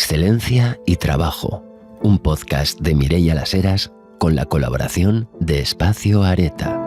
Excelencia y Trabajo, un podcast de Mireia Las Heras con la colaboración de Espacio Areta.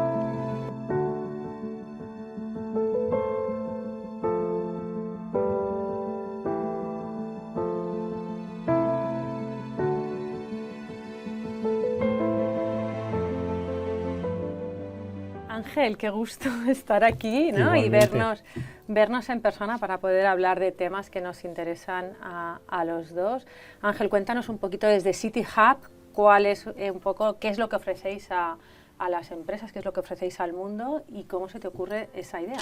Ángel, qué gusto estar aquí, ¿no? Y vernos en persona para poder hablar de temas que nos interesan a los dos. Ángel, cuéntanos un poquito desde City Hub, qué es lo que ofrecéis a las empresas, qué es lo que ofrecéis al mundo y cómo se te ocurre esa idea.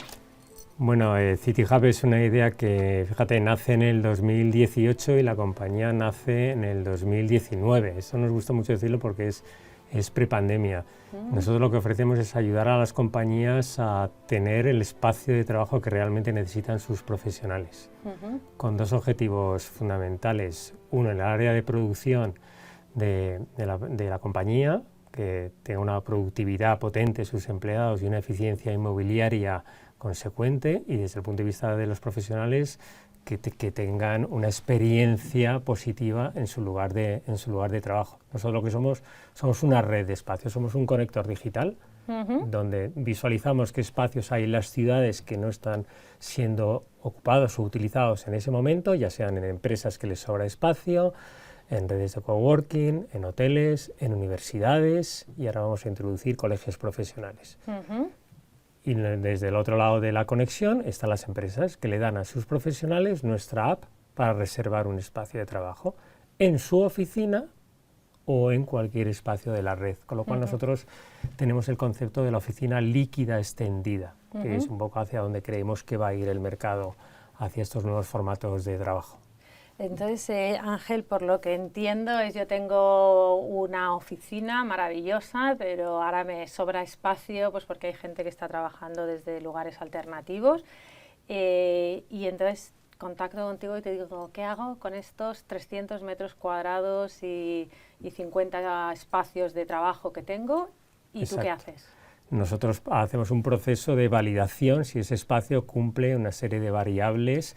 Bueno, City Hub es una idea que, fíjate, nace en el 2018 y la compañía nace en el 2019. Eso nos gusta mucho decirlo porque es prepandemia. Nosotros lo que ofrecemos es ayudar a las compañías a tener el espacio de trabajo que realmente necesitan sus profesionales, con dos objetivos fundamentales. Uno, en el área de producción de la compañía, que tenga una productividad potente sus empleados y una eficiencia inmobiliaria consecuente, y desde el punto de vista de los profesionales, que tengan una experiencia positiva en su lugar de trabajo. Nosotros lo que somos una red de espacios, somos un conector digital, donde visualizamos qué espacios hay en las ciudades que no están siendo ocupados o utilizados en ese momento, ya sean en empresas que les sobra espacio, en redes de coworking, en hoteles, en universidades, y ahora vamos a introducir colegios profesionales. Y desde el otro lado de la conexión están las empresas que le dan a sus profesionales nuestra app para reservar un espacio de trabajo en su oficina o en cualquier espacio de la red, con lo cual nosotros tenemos el concepto de la oficina líquida extendida, que es un poco hacia donde creemos que va a ir el mercado, hacia estos nuevos formatos de trabajo. Entonces, Ángel, por lo que entiendo, yo tengo una oficina maravillosa, pero ahora me sobra espacio, pues porque hay gente que está trabajando desde lugares alternativos, y entonces contacto contigo y te digo, ¿qué hago con estos 300 metros cuadrados y 50 espacios de trabajo que tengo? ¿Y Exacto. tú qué haces? Nosotros hacemos un proceso de validación si ese espacio cumple una serie de variables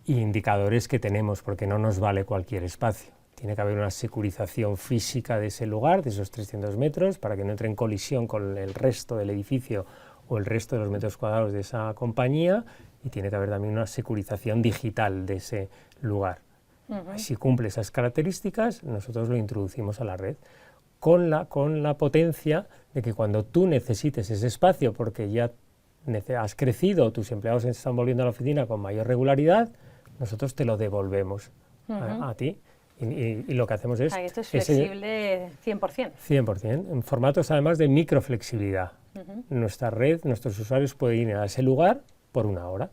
y indicadores que tenemos, porque no nos vale cualquier espacio. Tiene que haber una securización física de ese lugar, de esos 300 metros, para que no entre en colisión con el resto del edificio o el resto de los metros cuadrados de esa compañía, y tiene que haber también una securización digital de ese lugar. Si cumple esas características, nosotros lo introducimos a la red, con la potencia de que cuando tú necesites ese espacio, porque ya has crecido, tus empleados se están volviendo a la oficina con mayor regularidad, nosotros te lo devolvemos a ti, y lo que hacemos es... Esto es flexible 100%. 100%, en formatos además de microflexibilidad. Nuestra red, nuestros usuarios pueden ir a ese lugar por una hora,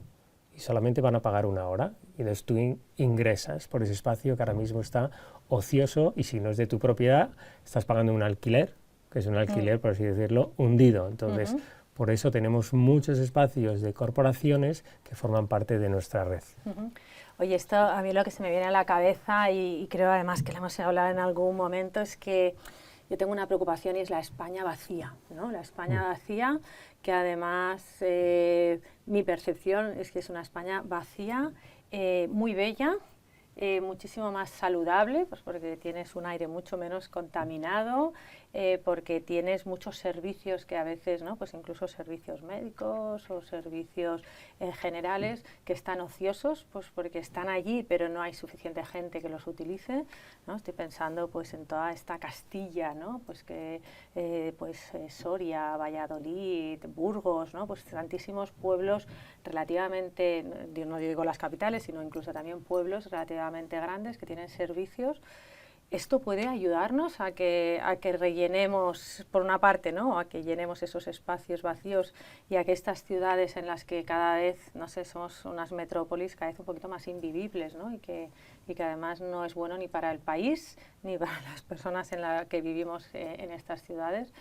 y solamente van a pagar una hora, y entonces tú ingresas por ese espacio que ahora mismo está ocioso, y si no es de tu propiedad, estás pagando un alquiler, que es un alquiler, por así decirlo, hundido. Entonces, por eso tenemos muchos espacios de corporaciones que forman parte de nuestra red. Oye, esto a mí lo que se me viene a la cabeza, y creo además que lo hemos hablado en algún momento, es que yo tengo una preocupación y es la España vacía, ¿no? La España vacía, que además mi percepción es que es una España vacía, muy bella, muchísimo más saludable, pues porque tienes un aire mucho menos contaminado, porque tienes muchos servicios que a veces, ¿no? Pues incluso servicios médicos o servicios generales que están ociosos, pues porque están allí, pero no hay suficiente gente que los utilice, ¿no? Estoy pensando pues en toda esta Castilla, ¿no? Pues que Soria, Valladolid, Burgos, ¿no? Pues tantísimos pueblos relativamente, no digo las capitales, sino incluso también pueblos relativamente grandes que tienen servicios. ¿Esto puede ayudarnos a que rellenemos, por una parte, ¿no? A que llenemos esos espacios vacíos y a que estas ciudades en las que cada vez, no sé, somos unas metrópolis cada vez un poquito más invivibles, ¿no? Y que además no es bueno ni para el país ni para las personas en las que vivimos en estas ciudades?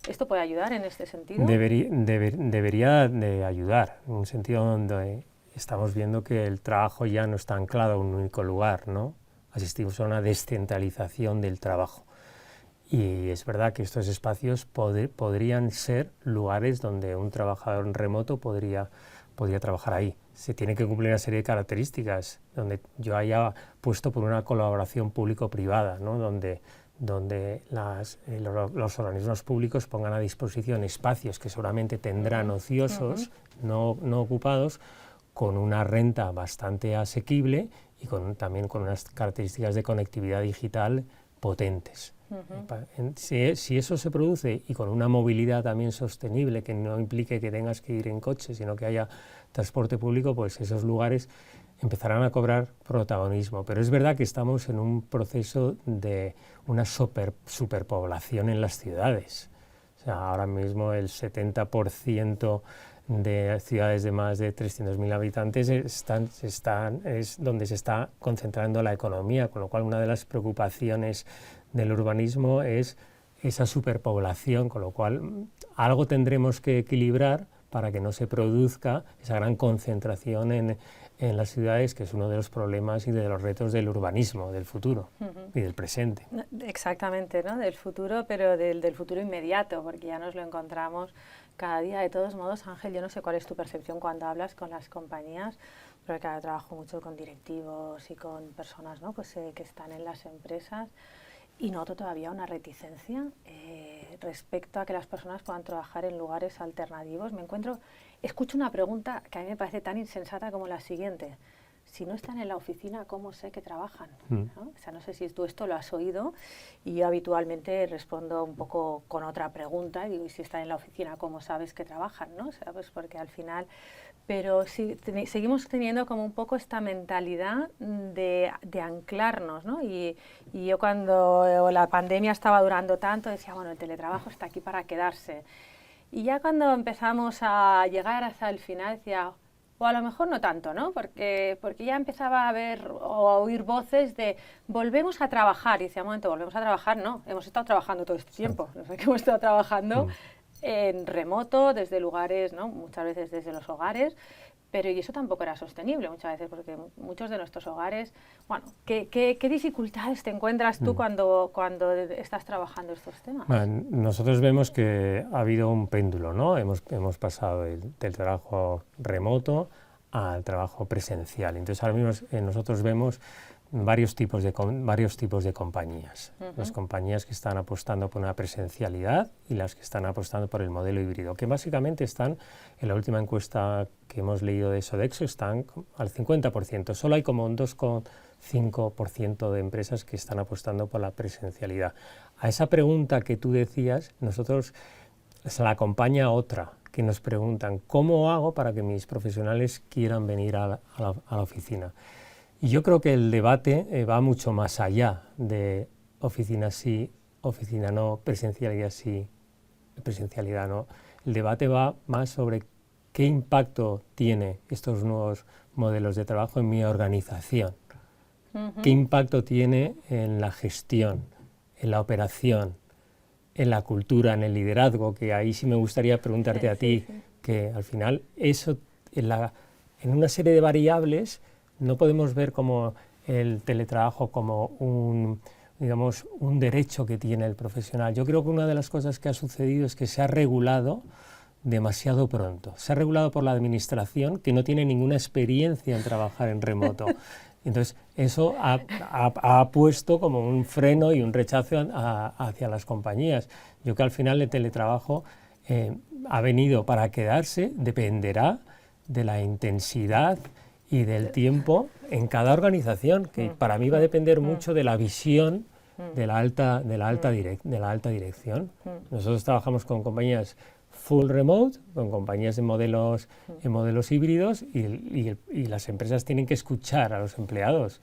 ¿Esto puede ayudar en este sentido? Debería de ayudar, en un sentido donde estamos viendo que el trabajo ya no está anclado a un único lugar, ¿no? Asistimos a una descentralización del trabajo. Y es verdad que estos espacios podrían ser lugares donde un trabajador remoto podría podría trabajar ahí. Se tiene que cumplir una serie de características donde yo haya puesto por una colaboración público-privada, ¿no? donde los organismos públicos pongan a disposición espacios que seguramente tendrán ociosos, no ocupados, con una renta bastante asequible y también con unas características de conectividad digital potentes. Si eso se produce y con una movilidad también sostenible, que no implique que tengas que ir en coche, sino que haya transporte público, pues esos lugares empezarán a cobrar protagonismo. Pero es verdad que estamos en un proceso de una superpoblación en las ciudades. O sea, ahora mismo el 70% de ciudades de más de 300.000 habitantes es donde se está concentrando la economía, con lo cual una de las preocupaciones del urbanismo es esa superpoblación, con lo cual algo tendremos que equilibrar para que no se produzca esa gran concentración en las ciudades, que es uno de los problemas y de los retos del urbanismo, del futuro y del presente. Exactamente, ¿no? Del futuro, pero del futuro inmediato, porque ya nos lo encontramos cada día. De todos modos, Ángel, yo no sé cuál es tu percepción cuando hablas con las compañías, pero claro, trabajo mucho con directivos y con personas, ¿no? Pues, que están en las empresas, y noto todavía una reticencia respecto a que las personas puedan trabajar en lugares alternativos. Escucho una pregunta que a mí me parece tan insensata como la siguiente: si no están en la oficina, ¿cómo sé que trabajan? ¿No? O sea, no sé si tú esto lo has oído, y yo habitualmente respondo un poco con otra pregunta, y digo, ¿y si están en la oficina, cómo sabes que trabajan? ¿No? O sea, pues porque al final... Pero sí, seguimos teniendo como un poco esta mentalidad de anclarnos, ¿no? Y yo, cuando la pandemia estaba durando tanto, decía, bueno, el teletrabajo está aquí para quedarse. Y ya cuando empezamos a llegar hasta el final, decía, o a lo mejor no tanto, ¿no? Porque ya empezaba a ver o a oír voces de volvemos a trabajar. Y decía, un momento, volvemos a trabajar, no, hemos estado trabajando todo este tiempo. No sé que hemos estado trabajando en remoto, desde lugares, ¿no? Muchas veces desde los hogares, pero y eso tampoco era sostenible muchas veces, porque muchos de nuestros hogares, bueno, ¿qué dificultades te encuentras tú cuando estás trabajando estos temas? Bueno, nosotros vemos que ha habido un péndulo, ¿no? Hemos pasado del trabajo remoto al trabajo presencial. Entonces ahora mismo nosotros vemos varios tipos de compañías. Las compañías que están apostando por una presencialidad y las que están apostando por el modelo híbrido, que básicamente están, en la última encuesta que hemos leído de Sodexo, están al 50%. Solo hay como un 2,5% de empresas que están apostando por la presencialidad. A esa pregunta que tú decías, nosotros se la acompaña otra, que nos preguntan, ¿cómo hago para que mis profesionales quieran venir a la oficina? Y yo creo que el debate va mucho más allá de oficina sí, oficina no, presencialidad sí, presencialidad no. El debate va más sobre qué impacto tiene estos nuevos modelos de trabajo en mi organización, qué impacto tiene en la gestión, en la operación, en la cultura, en el liderazgo, que ahí sí me gustaría preguntarte a ti, que al final eso, en una serie de variables, no podemos ver como el teletrabajo como un derecho que tiene el profesional. Yo creo que una de las cosas que ha sucedido es que se ha regulado demasiado pronto. Se ha regulado por la administración, que no tiene ninguna experiencia en trabajar en remoto. Entonces, eso ha puesto como un freno y un rechazo hacia las compañías. Yo creo que al final el teletrabajo ha venido para quedarse, dependerá de la intensidad y del tiempo en cada organización, que para mí va a depender mucho de la visión de la alta dirección. Nosotros trabajamos con compañías full remote, con compañías en modelos híbridos, y las empresas tienen que escuchar a los empleados.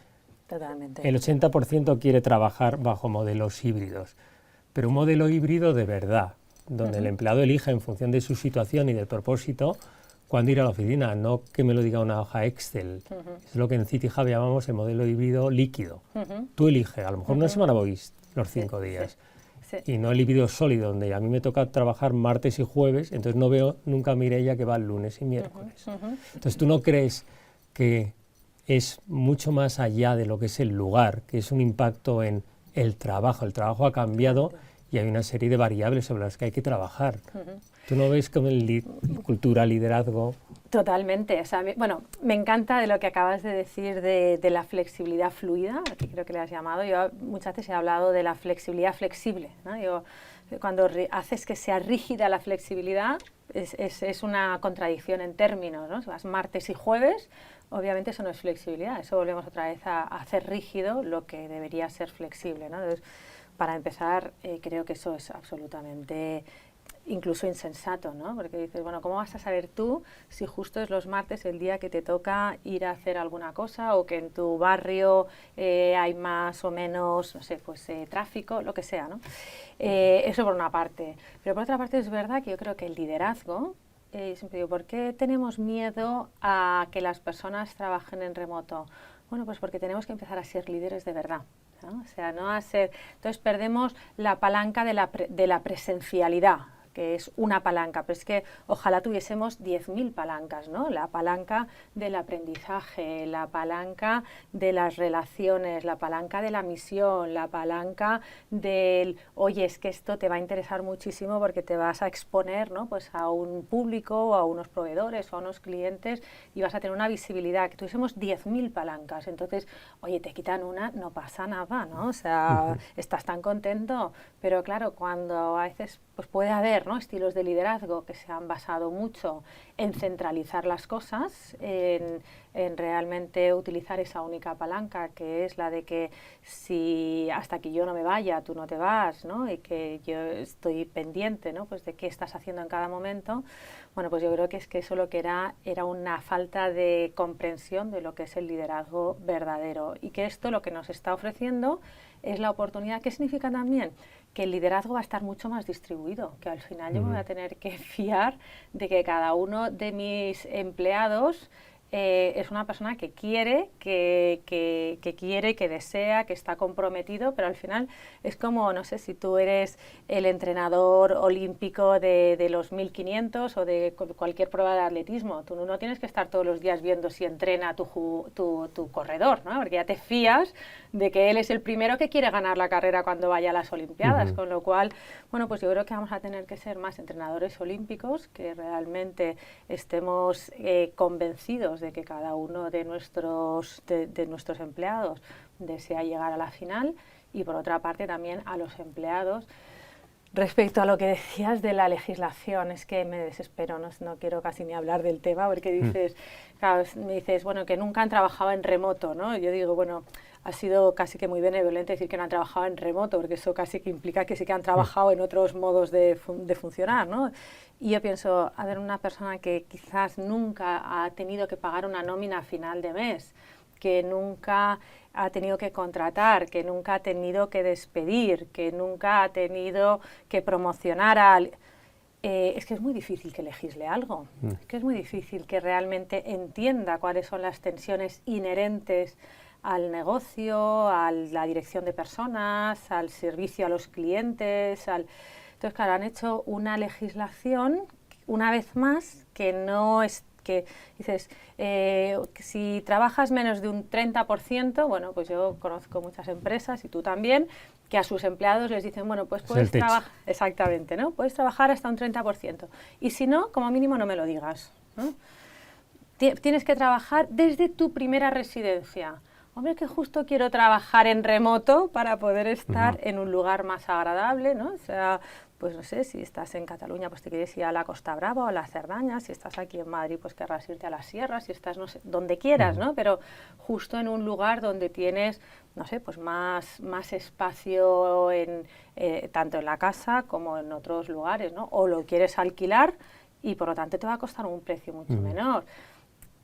Totalmente. El 80% quiere trabajar bajo modelos híbridos, pero un modelo híbrido de verdad, donde el empleado elija en función de su situación y del propósito cuándo ir a la oficina, no que me lo diga una hoja Excel. Es lo que en CityHub llamamos el modelo híbrido líquido. Tú eliges, a lo mejor una semana voy los 5 días. Y no el híbrido sólido, donde a mí me toca trabajar martes y jueves, entonces no veo nunca a Mireia que va el lunes y miércoles. Entonces, ¿tú no crees que es mucho más allá de lo que es el lugar, que es un impacto en el trabajo? El trabajo ha cambiado y hay una serie de variables sobre las que hay que trabajar. ¿Tú no ves como cultura, liderazgo? Totalmente. O sea, bueno, me encanta de lo que acabas de decir de la flexibilidad fluida, que creo que le has llamado. Yo muchas veces he hablado de la flexibilidad flexible, ¿no? Cuando haces que sea rígida la flexibilidad, es una contradicción en términos, ¿no? Si vas martes y jueves, obviamente eso no es flexibilidad, eso volvemos otra vez a hacer rígido lo que debería ser flexible, ¿no? Entonces, para empezar, creo que eso es absolutamente incluso insensato, ¿no? Porque dices, bueno, ¿cómo vas a saber tú si justo es los martes el día que te toca ir a hacer alguna cosa o que en tu barrio hay más o menos, no sé, pues tráfico, lo que sea, ¿no? Eso por una parte. Pero por otra parte es verdad que yo creo que el liderazgo, siempre digo, ¿por qué tenemos miedo a que las personas trabajen en remoto? Bueno, pues porque tenemos que empezar a ser líderes de verdad, ¿no? O sea, no a ser... Entonces perdemos la palanca de la presencialidad, que es una palanca, pero es que ojalá tuviésemos 10.000 palancas, ¿no? La palanca del aprendizaje, la palanca de las relaciones, la palanca de la misión, la palanca del, oye, es que esto te va a interesar muchísimo porque te vas a exponer, ¿no? Pues a un público, o a unos proveedores, o a unos clientes y vas a tener una visibilidad, que tuviésemos 10.000 palancas. Entonces, oye, te quitan una, no pasa nada, ¿no? O sea, estás tan contento, pero claro, cuando a veces pues puede haber, ¿no?, estilos de liderazgo que se han basado mucho en centralizar las cosas, en realmente utilizar esa única palanca, que es la de que si hasta que yo no me vaya, tú no te vas, ¿no?, y que yo estoy pendiente, ¿no?, pues de qué estás haciendo en cada momento. Bueno, pues yo creo que es que eso lo que era una falta de comprensión de lo que es el liderazgo verdadero, y que esto lo que nos está ofreciendo es la oportunidad. ¿Qué significa también? Que el liderazgo va a estar mucho más distribuido, que al final yo me voy a tener que fiar de que cada uno de mis empleados es una persona que quiere, que desea, que está comprometido, pero al final es como, no sé, si tú eres el entrenador olímpico de los 1500 o de cualquier prueba de atletismo, tú no tienes que estar todos los días viendo si entrena tu corredor, ¿no? Porque ya te fías de que él es el primero que quiere ganar la carrera cuando vaya a las Olimpiadas, con lo cual, bueno, pues yo creo que vamos a tener que ser más entrenadores olímpicos, que realmente estemos convencidos de que cada uno de nuestros empleados desea llegar a la final, y por otra parte también a los empleados. Respecto a lo que decías de la legislación, es que me desespero, no quiero casi ni hablar del tema, porque dices, claro, me dices, bueno, que nunca han trabajado en remoto, ¿no? Yo digo, bueno, ha sido casi que muy benevolente decir que no han trabajado en remoto, porque eso casi que implica que sí que han trabajado en otros modos de funcionar, ¿no? Y yo pienso, a ver, una persona que quizás nunca ha tenido que pagar una nómina a final de mes, que nunca ha tenido que contratar, que nunca ha tenido que despedir, que nunca ha tenido que promocionar es que es muy difícil que legisle algo, es que es muy difícil que realmente entienda cuáles son las tensiones inherentes al negocio, a la dirección de personas, al servicio a los clientes. Entonces, claro, han hecho una legislación, una vez más, que no es que dices, si trabajas menos de un 30%, bueno, pues yo conozco muchas empresas, y tú también, que a sus empleados les dicen, bueno, pues puedes trabajar, exactamente, ¿no? Puedes trabajar hasta un 30%, y si no, como mínimo no me lo digas, ¿no? Tienes que trabajar desde tu primera residencia. Hombre, que justo quiero trabajar en remoto para poder estar en un lugar más agradable, ¿no? O sea, pues no sé, si estás en Cataluña, pues te quieres ir a la Costa Brava o a la Cerdaña, si estás aquí en Madrid, pues querrás irte a la Sierra, si estás, no sé, donde quieras, ¿no? Pero justo en un lugar donde tienes, no sé, pues más espacio tanto en la casa como en otros lugares, ¿no? O lo quieres alquilar y por lo tanto te va a costar un precio mucho menor.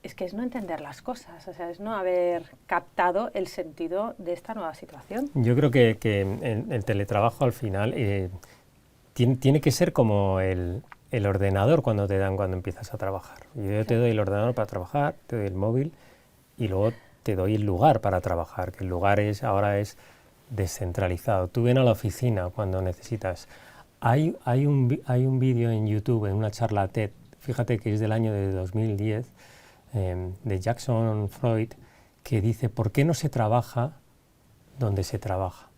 Es que es no entender las cosas, o sea, es no haber captado el sentido de esta nueva situación. Yo creo que el teletrabajo al final tiene que ser como el ordenador cuando empiezas a trabajar. Yo te doy el ordenador para trabajar, te doy el móvil y luego te doy el lugar para trabajar, que el lugar ahora es descentralizado. Tú ven a la oficina cuando necesitas. Hay un vídeo en YouTube, en una charla TED, fíjate que es del año de 2010, de Jackson Freud, que dice, ¿por qué no se trabaja donde se trabaja?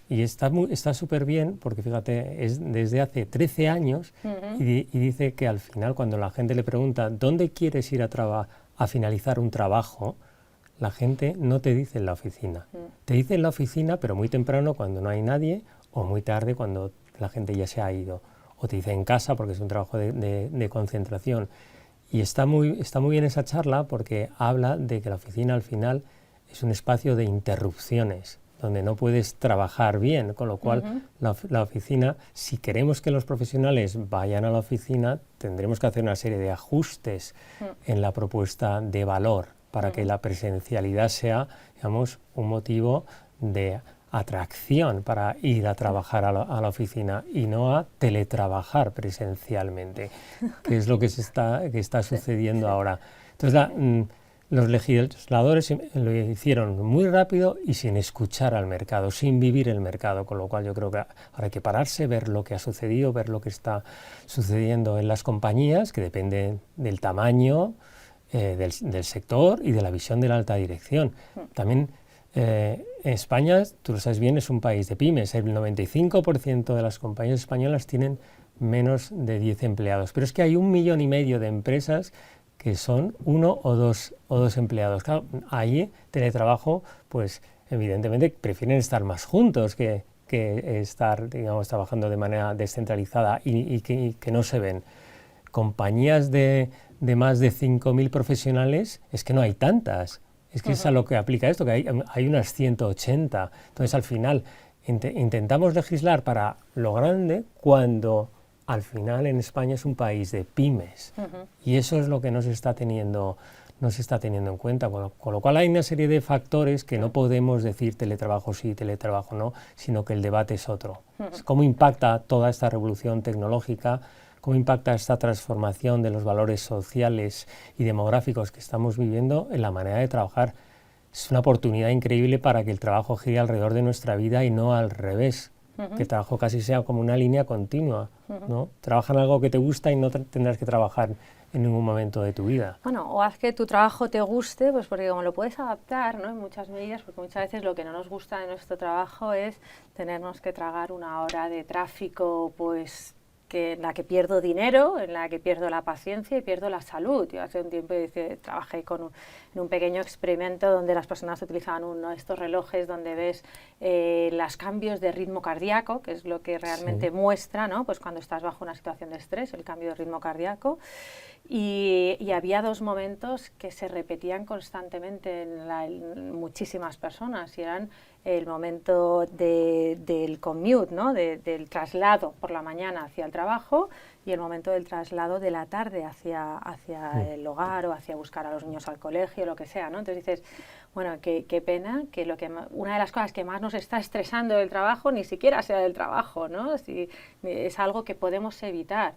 Y está súper bien porque, fíjate, es desde hace 13 años y dice que al final, cuando la gente le pregunta ¿dónde quieres ir a finalizar un trabajo?, la gente no te dice en la oficina. Te dice en la oficina, pero muy temprano cuando no hay nadie, o muy tarde cuando la gente ya se ha ido. O te dice en casa porque es un trabajo de concentración. Y está muy bien esa charla porque habla de que la oficina al final es un espacio de interrupciones, donde no puedes trabajar bien, con lo cual la oficina, si queremos que los profesionales vayan a la oficina, tendremos que hacer una serie de ajustes en la propuesta de valor para que la presencialidad sea, digamos, un motivo de atracción para ir a trabajar a la oficina y no a teletrabajar presencialmente, que es lo que está sucediendo ahora. Entonces, los legisladores lo hicieron muy rápido y sin escuchar al mercado, sin vivir el mercado, con lo cual yo creo que ahora hay que pararse, ver lo que ha sucedido, ver lo que está sucediendo en las compañías, que depende del tamaño, del sector y de la visión de la alta dirección. También España, tú lo sabes bien, es un país de pymes. El 95% de las compañías españolas tienen menos de 10 empleados, pero es que hay 1,5 millones de empresas que son 1 o 2 empleados. Claro, ahí teletrabajo, pues evidentemente prefieren estar más juntos que estar, digamos, trabajando de manera descentralizada y que no se ven. Compañías de más de 5.000 profesionales, es que no hay tantas. Es que es a lo que aplica esto, que hay unas 180. Entonces, al final, intentamos legislar para lo grande cuando al final en España es un país de pymes. Y eso es lo que no se está teniendo en cuenta. Con lo cual hay una serie de factores que no podemos decir teletrabajo sí, teletrabajo no, sino que el debate es otro. ¿Cómo impacta toda esta revolución tecnológica? ¿Cómo impacta esta transformación de los valores sociales y demográficos que estamos viviendo en la manera de trabajar? Es una oportunidad increíble para que el trabajo gire alrededor de nuestra vida y no al revés, que el trabajo casi sea como una línea continua, ¿no? Trabaja en algo que te gusta y no tendrás que trabajar en ningún momento de tu vida. Bueno, o haz que tu trabajo te guste, pues porque como lo puedes adaptar, ¿no?, en muchas medidas, porque muchas veces lo que no nos gusta de nuestro trabajo es tenernos que tragar una hora de tráfico, pues en la que pierdo dinero, en la que pierdo la paciencia y pierdo la salud. Yo hace un tiempo trabajé en un pequeño experimento donde las personas utilizaban uno de estos relojes donde ves los cambios de ritmo cardíaco, que es lo que realmente muestra, ¿no?, pues cuando estás bajo una situación de estrés, el cambio de ritmo cardíaco. Y había 2 momentos que se repetían constantemente en muchísimas personas, y eran el momento del commute, ¿no?, del traslado por la mañana hacia el trabajo, y el momento del traslado de la tarde hacia el hogar o hacia buscar a los niños al colegio, lo que sea, ¿no? Entonces dices, bueno, qué pena que una de las cosas que más nos está estresando del trabajo ni siquiera sea del trabajo, ¿no? Es algo que podemos evitar.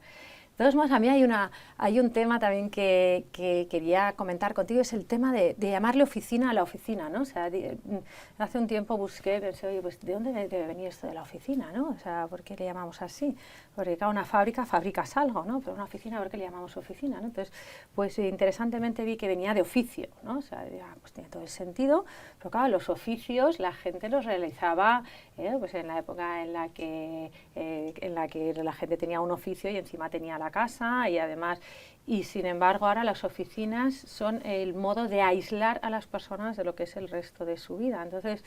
De todos modos, a mí hay un tema también que quería comentar contigo, es el tema de llamarle oficina a la oficina, ¿no? O sea, hace un tiempo pensé, oye, pues ¿de dónde debe venir esto de la oficina, no? O sea, ¿por qué le llamamos así? Porque cada una fábrica fabricas algo, ¿no? Pero una oficina, ¿por qué le llamamos oficina, no? Entonces, pues interesantemente vi que venía de oficio, ¿no? O sea, pues tiene todo el sentido, pero claro, los oficios la gente los realizaba pues en la época en la que la gente tenía un oficio y encima tenía la casa, y sin embargo ahora las oficinas son el modo de aislar a las personas de lo que es el resto de su vida. Entonces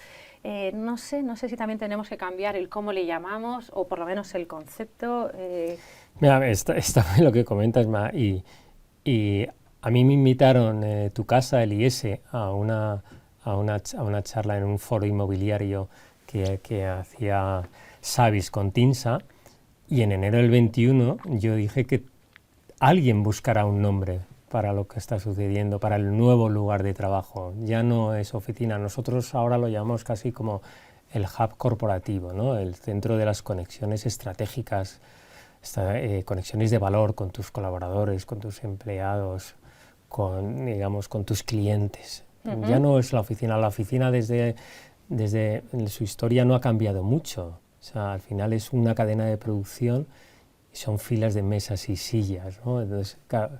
no sé si también tenemos que cambiar el cómo le llamamos, o por lo menos el concepto. Mira, está bien lo que comentas, Ma, y a mí me invitaron tu casa, el IES, a una charla en un foro inmobiliario que hacía Savis con Tinsa, y en enero del 21 yo dije que alguien buscará un nombre para lo que está sucediendo, para el nuevo lugar de trabajo. Ya no es oficina, nosotros ahora lo llamamos casi como el hub corporativo, ¿no?, el centro de las conexiones estratégicas, conexiones de valor con tus colaboradores, con tus empleados, con tus clientes. Ya no es la oficina desde su historia no ha cambiado mucho. O sea, al final es una cadena de producción y son filas de mesas y sillas, ¿no? Entonces, claro,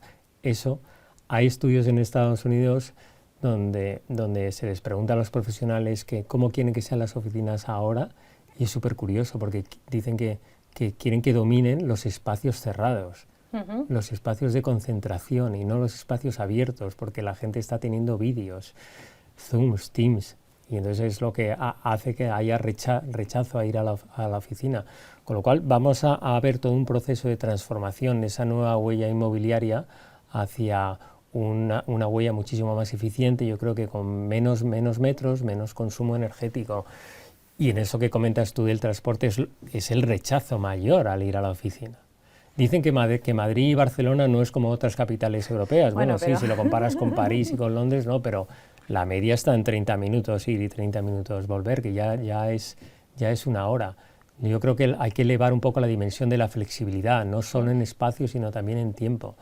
hay estudios en Estados Unidos donde se les pregunta a los profesionales que cómo quieren que sean las oficinas ahora, y es súper curioso porque dicen que quieren que dominen los espacios cerrados, los espacios de concentración y no los espacios abiertos, porque la gente está teniendo vídeos, Zooms, Teams, y entonces es lo que hace que haya rechazo a ir a la oficina. Con lo cual vamos a ver todo un proceso de transformación de esa nueva huella inmobiliaria hacia una huella muchísimo más eficiente, yo creo que con menos metros, menos consumo energético. Y en eso que comentas tú del transporte es el rechazo mayor al ir a la oficina. Dicen que Madrid y Barcelona no es como otras capitales europeas. Bueno, sí, si lo comparas con París y con Londres, no, pero la media está en 30 minutos ir y 30 minutos volver, que ya es una hora. Yo creo que hay que elevar un poco la dimensión de la flexibilidad, no solo en espacio, sino también en tiempo.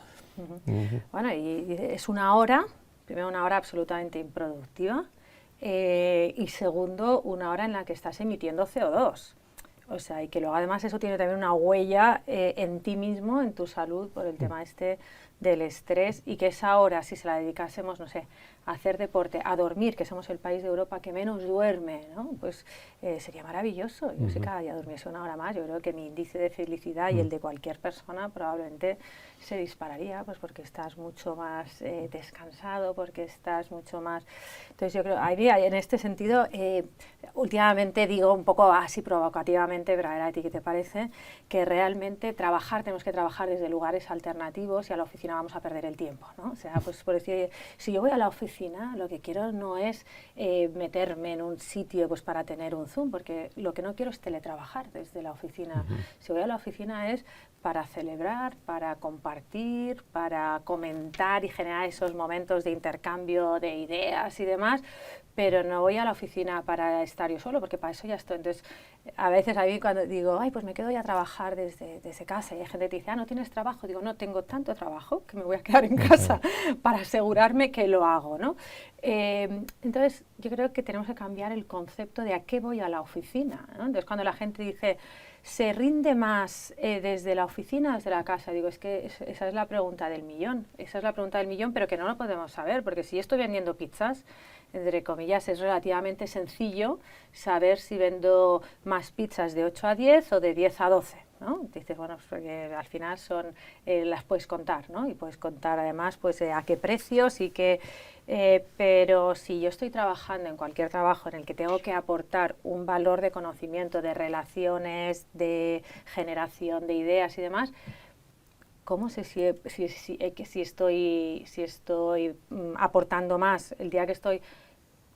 Bueno, y es una hora, primero una hora absolutamente improductiva, y segundo, una hora en la que estás emitiendo CO2. O sea, y que luego además eso tiene también una huella en ti mismo, en tu salud, por el tema del estrés, y que esa hora, si se la dedicásemos, no sé, a hacer deporte, a dormir, que somos el país de Europa que menos duerme, ¿no? Pues sería maravilloso. Yo si cada día durmiese una hora más, yo creo que mi índice de felicidad y el de cualquier persona probablemente se dispararía, pues porque estás mucho más descansado, porque estás mucho más... Entonces yo creo, en este sentido, últimamente digo un poco así provocativamente, pero a ver a ti qué te parece, que realmente tenemos que trabajar desde lugares alternativos y a la oficina vamos a perder el tiempo, ¿no? O sea, pues por decir, si yo voy a la oficina, lo que quiero no es meterme en un sitio pues para tener un Zoom, porque lo que no quiero es teletrabajar desde la oficina. Si voy a la oficina es para celebrar, para compartir, para comentar y generar esos momentos de intercambio de ideas y demás, pero no voy a la oficina para estar yo solo, porque para eso ya estoy. Entonces, a veces a mí cuando digo, ay, pues me quedo ya a trabajar desde casa, y hay gente que dice, ¿no tienes trabajo? Digo, no, tengo tanto trabajo que me voy a quedar en casa para asegurarme que lo hago, ¿no? Entonces, yo creo que tenemos que cambiar el concepto de a qué voy a la oficina, ¿no? Entonces, cuando la gente dice, ¿se rinde más desde la oficina o desde la casa? Digo, es que esa es la pregunta del millón. Esa es la pregunta del millón, pero que no lo podemos saber, porque si yo estoy vendiendo pizzas, entre comillas, es relativamente sencillo saber si vendo más pizzas de 8 a 10 o de 10 a 12, ¿no? Dices, bueno, pues porque al final las puedes contar, ¿no? Y puedes contar además pues a qué precios y qué... pero si yo estoy trabajando en cualquier trabajo en el que tengo que aportar un valor de conocimiento, de relaciones, de generación de ideas y demás, ¿cómo sé si estoy aportando más el día que estoy?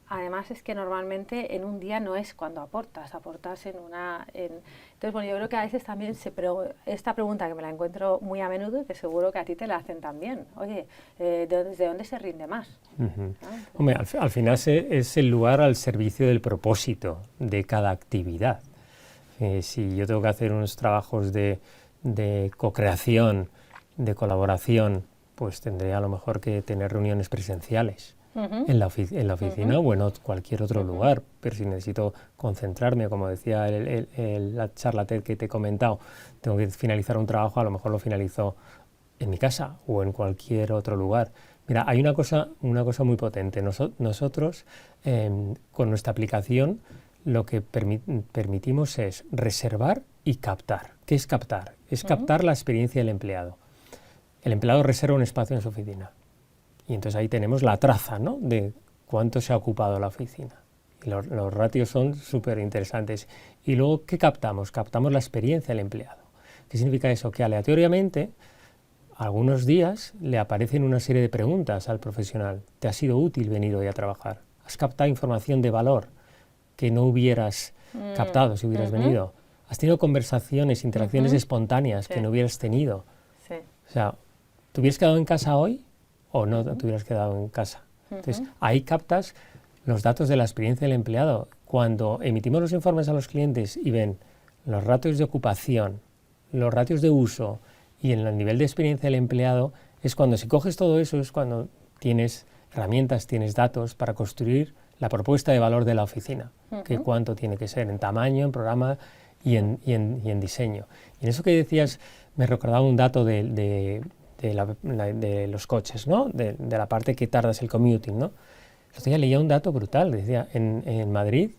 Además es que normalmente en un día no es cuando aportas en una... Entonces, bueno, yo creo que a veces también esta pregunta que me la encuentro muy a menudo y que seguro que a ti te la hacen también. Oye, ¿desde dónde se rinde más? ¿No? Hombre, al final es el lugar al servicio del propósito de cada actividad. Si yo tengo que hacer unos trabajos de co-creación, de colaboración, pues tendré a lo mejor que tener reuniones presenciales en la oficina o en cualquier otro lugar, pero si necesito concentrarme, como decía la charla TED que te he comentado, tengo que finalizar un trabajo, a lo mejor lo finalizo en mi casa o en cualquier otro lugar. Mira, hay una cosa muy potente. Nosotros, con nuestra aplicación, lo que permitimos es reservar y captar. ¿Qué es captar? Es captar la experiencia del empleado. El empleado reserva un espacio en su oficina y entonces ahí tenemos la traza, ¿no?, de cuánto se ha ocupado la oficina. Y los ratios son súper interesantes. Y luego, ¿qué captamos? Captamos la experiencia del empleado. ¿Qué significa eso? Que aleatoriamente, algunos días, le aparecen una serie de preguntas al profesional. ¿Te ha sido útil venir hoy a trabajar? ¿Has captado información de valor que no hubieras captado si hubieras venido? ¿Has tenido conversaciones, interacciones espontáneas que no hubieras tenido? Sí. O sea, ¿te hubieras quedado en casa hoy o no te hubieras quedado en casa? Entonces, ahí captas los datos de la experiencia del empleado. Cuando emitimos los informes a los clientes y ven los ratios de ocupación, los ratios de uso y el nivel de experiencia del empleado, es cuando, si coges todo eso, es cuando tienes herramientas, tienes datos para construir la propuesta de valor de la oficina, que cuánto tiene que ser en tamaño, en programa y en diseño. Y en eso que decías, me recordaba un dato de los coches, ¿no? De la parte que tardas el commuting, ¿no? El otro día leía un dato brutal, decía, en Madrid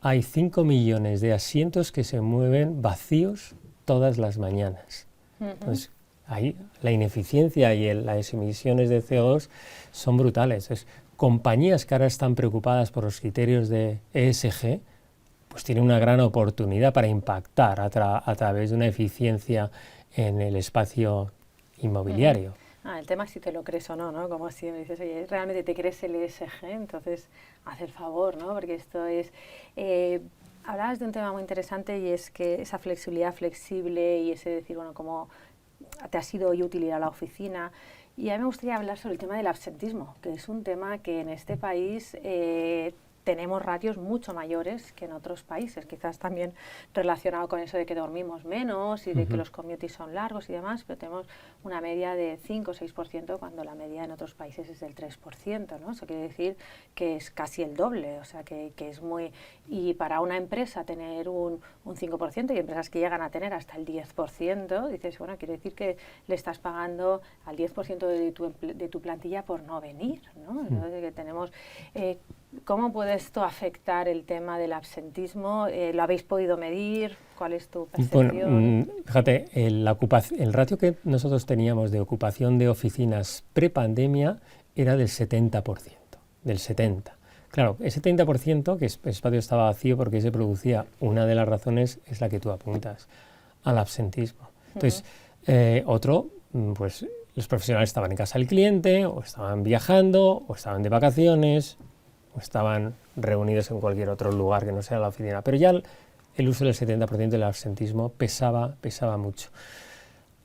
hay 5 millones de asientos que se mueven vacíos todas las mañanas. Entonces, ahí la ineficiencia y las emisiones de CO2 son brutales. Compañías que ahora están preocupadas por los criterios de ESG, pues tienen una gran oportunidad para impactar a través de una eficiencia en el espacio inmobiliario. El tema es si te lo crees o no, ¿no? Como siempre dices, oye, ¿realmente te crees el ESG? Entonces, haz el favor, ¿no? Porque esto es... hablabas de un tema muy interesante y es que esa flexibilidad flexible y ese decir, bueno, cómo te ha sido útil ir a la oficina. Y a mí me gustaría hablar sobre el tema del absentismo, que es un tema que en este país tenemos ratios mucho mayores que en otros países, quizás también relacionado con eso de que dormimos menos y de que los commuting son largos y demás, pero tenemos una media de 5 o 6% cuando la media en otros países es del 3%, ¿no? Eso quiere decir que es casi el doble, o sea que es muy... Y para una empresa tener un 5% y empresas que llegan a tener hasta el 10%, dices, bueno, quiere decir que le estás pagando al 10% de tu plantilla por no venir, ¿no? Entonces que tenemos... ¿Cómo puede esto afectar el tema del absentismo? ¿Lo habéis podido medir? ¿Cuál es tu percepción? Bueno, fíjate, el ratio que nosotros teníamos de ocupación de oficinas pre-pandemia era del 70%, del 70%. Claro, ese 30%, que el espacio estaba vacío porque se producía, una de las razones es la que tú apuntas, al absentismo. Entonces, pues los profesionales estaban en casa del cliente, o estaban viajando, o estaban de vacaciones, o estaban reunidos en cualquier otro lugar que no sea la oficina. Pero ya el uso del 70% del absentismo pesaba mucho.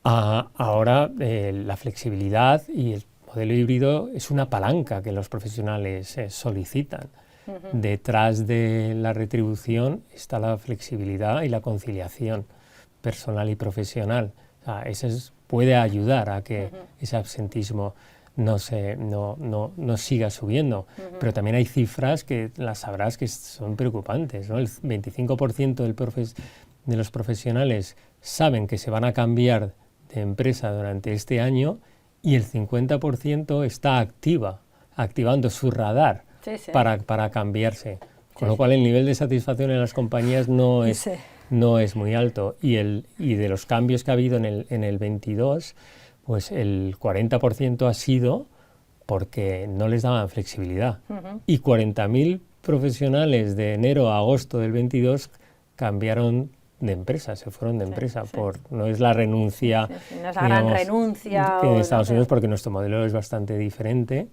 Ahora la flexibilidad y el modelo híbrido es una palanca que los profesionales solicitan. Detrás de la retribución está la flexibilidad y la conciliación personal y profesional. O sea, puede ayudar a que ese absentismo no siga subiendo. Pero también hay cifras que las sabrás que son preocupantes, ¿no? El 25% de los profesionales saben que se van a cambiar de empresa durante este año y el 50% está activando su radar para cambiarse. Con lo cual el nivel de satisfacción en las compañías no es muy alto. Y de los cambios que ha habido en el 22, pues el 40% ha sido porque no les daban flexibilidad. Y 40.000 profesionales de enero a agosto del 22 cambiaron de empresa, se fueron de empresa. No es la renuncia, no es la gran renuncia. Que en Estados Unidos, porque nuestro modelo es bastante diferente,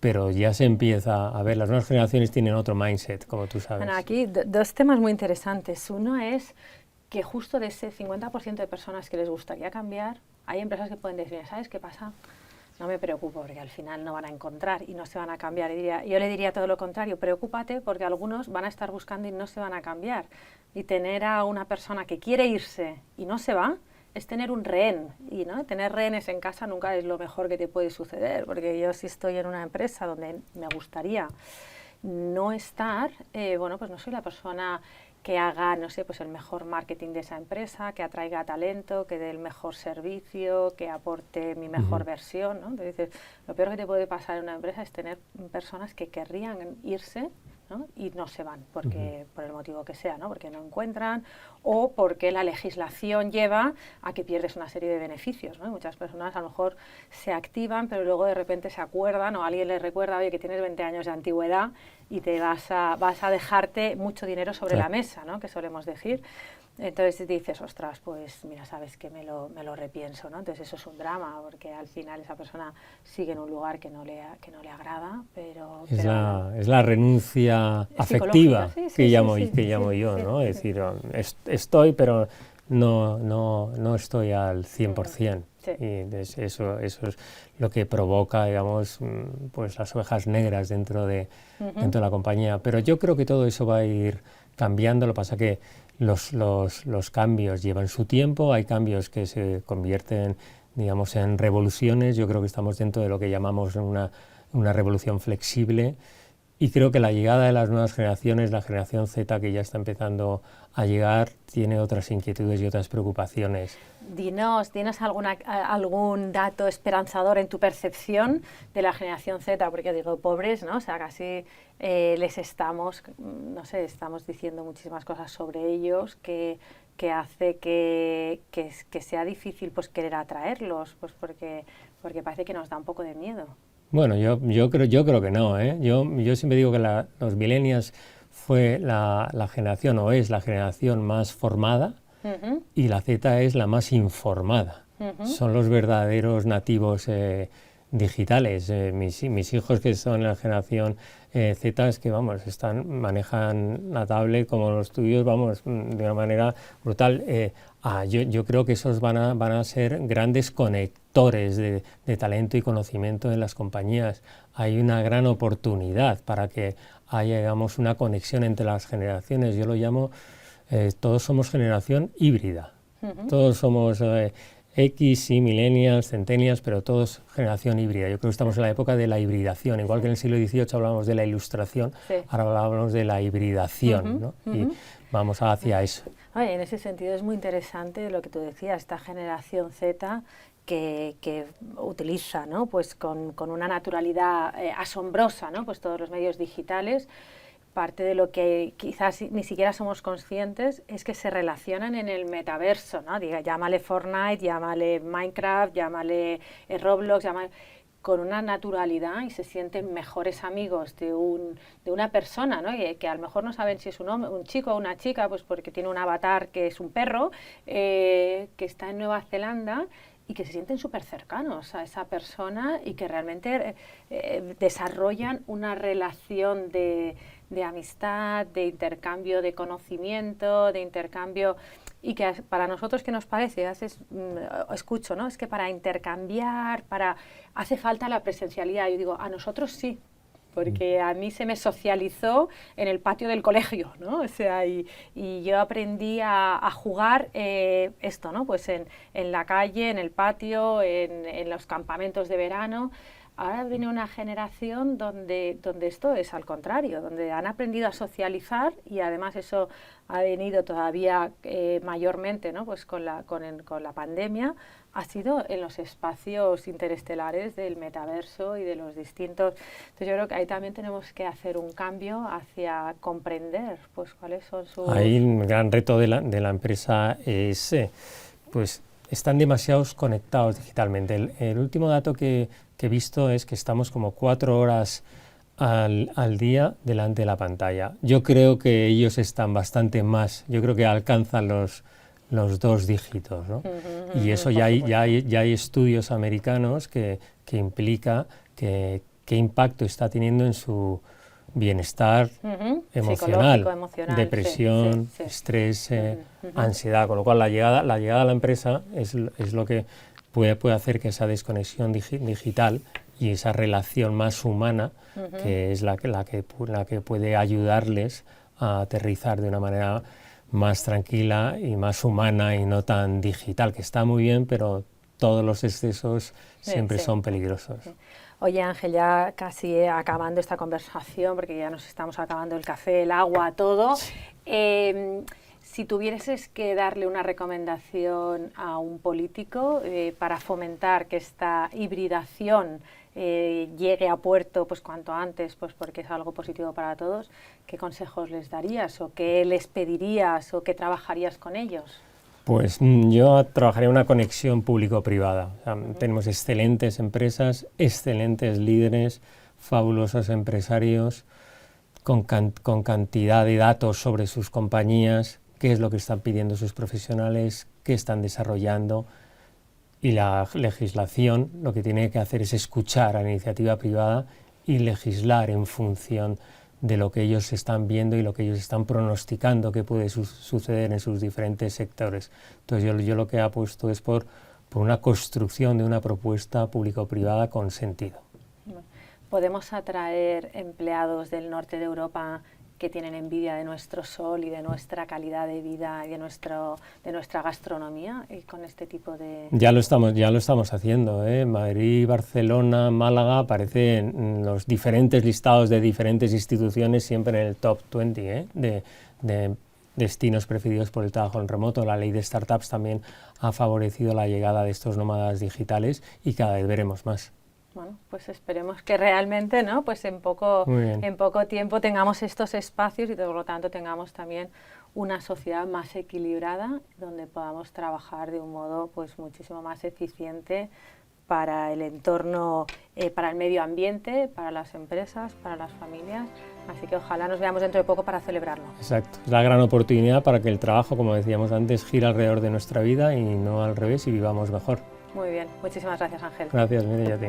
pero ya se empieza a ver, las nuevas generaciones tienen otro mindset, como tú sabes. Bueno, aquí dos temas muy interesantes. Uno es que justo de ese 50% de personas que les gustaría cambiar, hay empresas que pueden decir, ¿sabes qué pasa? No me preocupo porque al final no van a encontrar y no se van a cambiar. Yo le diría todo lo contrario, preocúpate porque algunos van a estar buscando y no se van a cambiar. Y tener a una persona que quiere irse y no se va, es tener un rehén. Y ¿no? Tener rehenes en casa nunca es lo mejor que te puede suceder, porque yo si estoy en una empresa donde me gustaría no estar, pues no soy la persona que haga, no sé, pues el mejor marketing de esa empresa, que atraiga talento, que dé el mejor servicio, que aporte mi mejor versión, ¿no? Entonces, lo peor que te puede pasar en una empresa es tener personas que querrían irse, ¿no? Y no se van, porque, por el motivo que sea, ¿no? Porque no encuentran o porque la legislación lleva a que pierdes una serie de beneficios, ¿no? Y muchas personas a lo mejor se activan, pero luego de repente se acuerdan o alguien les recuerda, oye, que tienes 20 años de antigüedad y te vas a dejarte mucho dinero sobre la mesa, ¿no? Que solemos decir. Entonces dices, ostras, pues mira, sabes que me lo repienso, ¿no? Entonces eso es un drama, porque al final esa persona sigue en un lugar que no le agrada, pero... Es la renuncia afectiva que llamo yo, ¿no? Es decir, estoy, pero no estoy al 100%. Y entonces eso es lo que provoca, digamos, pues las ovejas negras dentro de la compañía. Pero yo creo que todo eso va a ir cambiando, lo que pasa que los cambios llevan su tiempo, hay cambios que se convierten, digamos, en revoluciones. Yo creo que estamos dentro de lo que llamamos una revolución flexible Y creo que la llegada de las nuevas generaciones, la generación Z que ya está empezando a llegar, tiene otras inquietudes y otras preocupaciones. Dinos algún dato esperanzador en tu percepción de la generación Z, porque digo, pobres, ¿no? O sea, casi les estamos diciendo muchísimas cosas sobre ellos que hace que sea difícil pues querer atraerlos, pues porque parece que nos da un poco de miedo. Bueno, yo creo que no, ¿eh? Yo siempre digo que los millennials fue la generación, o es la generación más formada, y la Z es la más informada. Son los verdaderos nativos digitales. Mis hijos, que son la generación Z, es que vamos, manejan la tablet como los tuyos, vamos, de una manera brutal. Yo creo que esos van a ser grandes conectores de talento y conocimiento en las compañías. Hay una gran oportunidad para que haya, digamos, una conexión entre las generaciones. Yo lo llamo, todos somos generación híbrida. Todos somos X y millennials, centennials, pero todos generación híbrida. Yo creo que estamos en la época de la hibridación. Igual que en el siglo XVIII hablábamos de la ilustración, ahora hablamos de la hibridación, ¿no? Y vamos hacia eso. Oye, en ese sentido es muy interesante lo que tú decías, esta generación Z que utiliza, ¿no? Pues con una naturalidad asombrosa, ¿no? Pues todos los medios digitales. Parte de lo que quizás ni siquiera somos conscientes es que se relacionan en el metaverso, ¿no? Llámale Fortnite, llámale Minecraft, llámale Roblox, con una naturalidad, y se sienten mejores amigos de una persona, ¿no? Que a lo mejor no saben si es un hombre, un chico o una chica, pues porque tiene un avatar que es un perro, que está en Nueva Zelanda, y que se sienten súper cercanos a esa persona y que realmente desarrollan una relación de amistad, de intercambio de conocimiento, de intercambio, y que para nosotros, ¿qué nos parece? Escucho, ¿no? Es que para intercambiar, hace falta la presencialidad. Yo digo, a nosotros sí, porque a mí se me socializó en el patio del colegio, ¿no? O sea, y yo aprendí a jugar esto, ¿no? Pues en la calle, en el patio, en los campamentos de verano. Ahora viene una generación donde esto es al contrario, donde han aprendido a socializar, y además eso ha venido todavía mayormente, ¿no? Pues con la pandemia, ha sido en los espacios interestelares del metaverso y de los distintos. Entonces yo creo que ahí también tenemos que hacer un cambio hacia comprender pues cuáles son sus... Ahí el gran reto de la empresa es, pues están demasiados conectados digitalmente. El último dato que he visto es que estamos como 4 horas al día delante de la pantalla. Yo creo que ellos están bastante más, yo creo que alcanzan los 2 dígitos, ¿no? Y eso ya hay estudios americanos que implica qué impacto está teniendo en su bienestar emocional, depresión, estrés, ansiedad, con lo cual la llegada a la empresa es lo que puede hacer que esa desconexión digital y esa relación más humana, que es la que puede ayudarles a aterrizar de una manera más tranquila y más humana y no tan digital, que está muy bien, pero todos los excesos siempre son peligrosos. Oye, Ángel, ya casi acabando esta conversación, porque ya nos estamos acabando el café, el agua, todo. Si tuvieses que darle una recomendación a un político para fomentar que esta hibridación llegue a puerto pues cuanto antes, pues porque es algo positivo para todos, ¿qué consejos les darías o qué les pedirías o qué trabajarías con ellos? Pues yo trabajaría una conexión público-privada. O sea, tenemos excelentes empresas, excelentes líderes, fabulosos empresarios, con cantidad de datos sobre sus compañías, qué es lo que están pidiendo sus profesionales, qué están desarrollando, y la legislación lo que tiene que hacer es escuchar a la iniciativa privada y legislar en función de lo que ellos están viendo y lo que ellos están pronosticando que puede suceder en sus diferentes sectores. Entonces yo lo que apuesto es por una construcción de una propuesta público-privada con sentido. ¿Podemos atraer empleados del norte de Europa que tienen envidia de nuestro sol y de nuestra calidad de vida y de nuestra gastronomía y con este tipo de... Ya lo estamos haciendo, ¿eh? Madrid, Barcelona, Málaga aparecen en los diferentes listados de diferentes instituciones siempre en el top 20, ¿eh? de destinos preferidos por el trabajo en remoto. La ley de startups también ha favorecido la llegada de estos nómadas digitales y cada vez veremos más. Bueno, pues esperemos que realmente, ¿no? Pues en poco tiempo tengamos estos espacios y por lo tanto tengamos también una sociedad más equilibrada donde podamos trabajar de un modo pues muchísimo más eficiente para el entorno, para el medio ambiente, para las empresas, para las familias. Así que ojalá nos veamos dentro de poco para celebrarlo. Exacto, es la gran oportunidad para que el trabajo, como decíamos antes, gire alrededor de nuestra vida y no al revés y vivamos mejor. Muy bien, muchísimas gracias, Ángel. Gracias, Mireia, a ti.